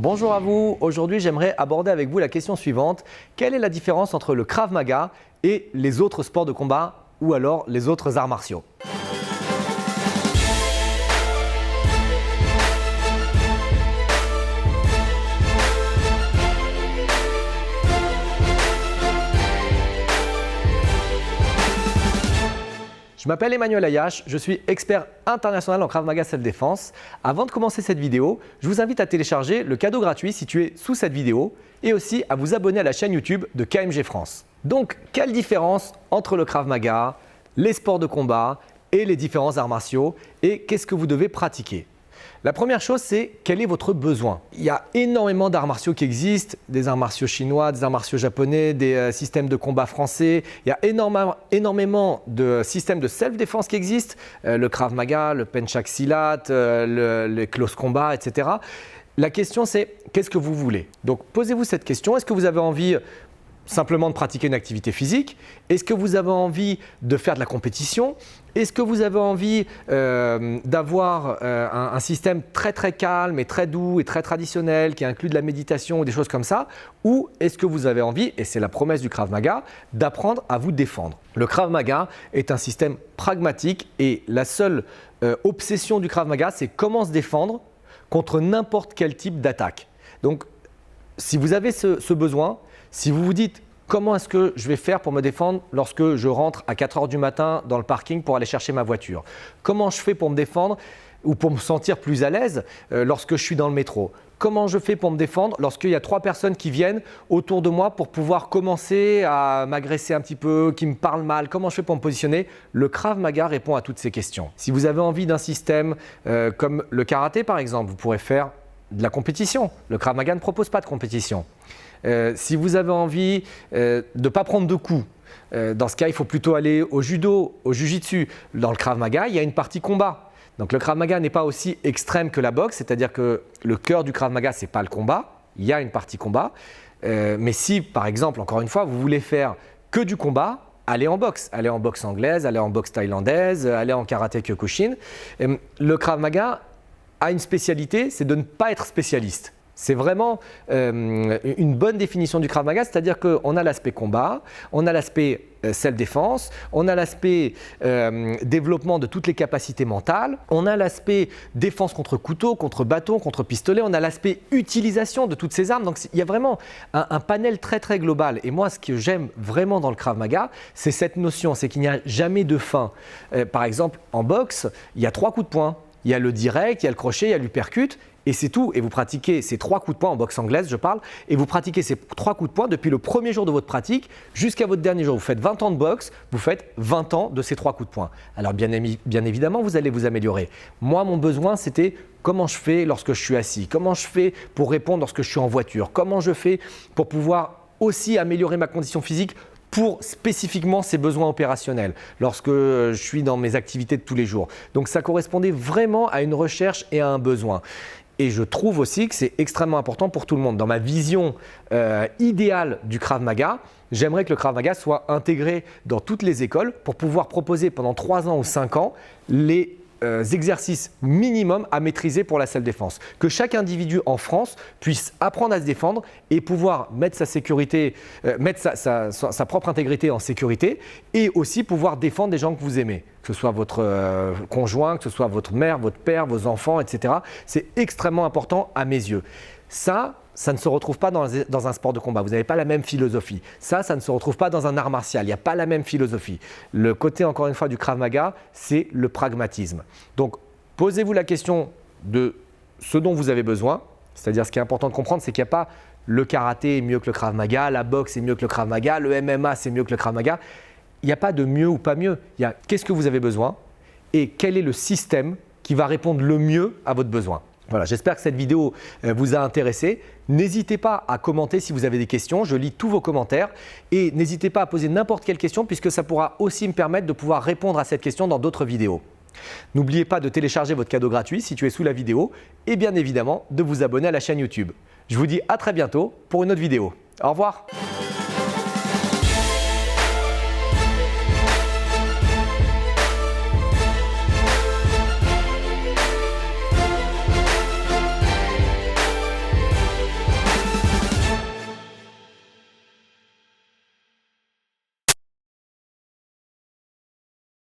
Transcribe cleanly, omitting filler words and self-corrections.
Bonjour à vous, aujourd'hui j'aimerais aborder avec vous la question suivante. Quelle est la différence entre le Krav Maga et les autres sports de combat ou alors les autres arts martiaux ? Je m'appelle Emmanuel Ayache, je suis expert international en Krav Maga Self-Défense. Avant de commencer cette vidéo, je vous invite à télécharger le cadeau gratuit situé sous cette vidéo et aussi à vous abonner à la chaîne YouTube de KMG France. Donc, quelle différence entre le Krav Maga, les sports de combat et les différents arts martiaux et qu'est-ce que vous devez pratiquer ? La première chose, c'est quel est votre besoin. Il y a énormément d'arts martiaux qui existent, des arts martiaux chinois, des arts martiaux japonais, des systèmes de combat français. Il y a énormément de systèmes de self-défense qui existent, le Krav Maga, le Pencak Silat, le close combat, etc. La question, c'est qu'est-ce que vous voulez ? Donc, posez-vous cette question. Est-ce que vous avez envie simplement de pratiquer une activité physique? Est-ce que vous avez envie de faire de la compétition? Est-ce que vous avez envie d'avoir un système très calme et très doux et très traditionnel qui inclut de la méditation ou des choses comme ça? Ou est-ce que vous avez envie, et c'est la promesse du Krav Maga, d'apprendre à vous défendre? Le Krav Maga est un système pragmatique et la seule obsession du Krav Maga, c'est comment se défendre contre n'importe quel type d'attaque. Donc, si vous avez ce besoin, si vous vous dites comment est-ce que je vais faire pour me défendre lorsque je rentre à 4 h du matin dans le parking pour aller chercher ma voiture? Comment je fais pour me défendre ou pour me sentir plus à l'aise lorsque je suis dans le métro? Comment je fais pour me défendre lorsqu'il y a 3 personnes qui viennent autour de moi pour pouvoir commencer à m'agresser un petit peu, qui me parlent mal? Comment je fais pour me positionner? Le Krav Maga répond à toutes ces questions. Si vous avez envie d'un système comme le karaté par exemple, vous pourrez faire de la compétition. Le Krav Maga ne propose pas de compétition. Si vous avez envie de ne pas prendre de coups, dans ce cas, il faut plutôt aller au judo, au jujitsu. Dans le Krav Maga, il y a une partie combat. Donc le Krav Maga n'est pas aussi extrême que la boxe, c'est-à-dire que le cœur du Krav Maga, ce n'est pas le combat, il y a une partie combat. Mais si, par exemple, encore une fois, vous voulez faire que du combat, allez en boxe anglaise, allez en boxe thaïlandaise, allez en karaté Kyokushin. Le Krav Maga a une spécialité, c'est de ne pas être spécialiste. C'est vraiment une bonne définition du Krav Maga, c'est-à-dire qu'on a l'aspect combat, on a l'aspect self-défense, on a l'aspect développement de toutes les capacités mentales, on a l'aspect défense contre couteau, contre bâton, contre pistolet, on a l'aspect utilisation de toutes ces armes. Donc il y a vraiment un panel très global. Et moi, ce que j'aime vraiment dans le Krav Maga, c'est cette notion, c'est qu'il n'y a jamais de fin. Par exemple, en boxe, il y a 3 coups de poing. Il y a le direct, il y a le crochet, il y a l'uppercut. Et c'est tout, et vous pratiquez ces 3 coups de poing en boxe anglaise, je parle, et vous pratiquez ces 3 coups de poing depuis le premier jour de votre pratique jusqu'à votre dernier jour. Vous faites 20 ans de boxe, vous faites 20 ans de ces 3 coups de poing. Alors bien évidemment, vous allez vous améliorer. Moi, mon besoin, c'était comment je fais lorsque je suis assis, comment je fais pour répondre lorsque je suis en voiture, comment je fais pour pouvoir aussi améliorer ma condition physique pour spécifiquement ces besoins opérationnels lorsque je suis dans mes activités de tous les jours. Donc ça correspondait vraiment à une recherche et à un besoin. Et je trouve aussi que c'est extrêmement important pour tout le monde. Dans ma vision idéale du Krav Maga, j'aimerais que le Krav Maga soit intégré dans toutes les écoles pour pouvoir proposer pendant 3 ans ou 5 ans les exercices minimums à maîtriser pour la self-défense. Que chaque individu en France puisse apprendre à se défendre et pouvoir mettre sa sécurité, mettre sa propre intégrité en sécurité et aussi pouvoir défendre des gens que vous aimez, que ce soit votre conjoint, que ce soit votre mère, votre père, vos enfants, etc. C'est extrêmement important à mes yeux. Ça ne se retrouve pas dans un sport de combat. Vous n'avez pas la même philosophie. Ça ne se retrouve pas dans un art martial. Il n'y a pas la même philosophie. Le côté, encore une fois, du Krav Maga, c'est le pragmatisme. Donc, posez-vous la question de ce dont vous avez besoin. C'est-à-dire, ce qui est important de comprendre, c'est qu'il n'y a pas le karaté est mieux que le Krav Maga, la boxe est mieux que le Krav Maga, le MMA c'est mieux que le Krav Maga. Il n'y a pas de mieux ou pas mieux. Il y a qu'est-ce que vous avez besoin et quel est le système qui va répondre le mieux à votre besoin. Voilà, j'espère que cette vidéo vous a intéressé. N'hésitez pas à commenter si vous avez des questions, je lis tous vos commentaires et n'hésitez pas à poser n'importe quelle question puisque ça pourra aussi me permettre de pouvoir répondre à cette question dans d'autres vidéos. N'oubliez pas de télécharger votre cadeau gratuit situé sous la vidéo et bien évidemment de vous abonner à la chaîne YouTube. Je vous dis à très bientôt pour une autre vidéo. Au revoir.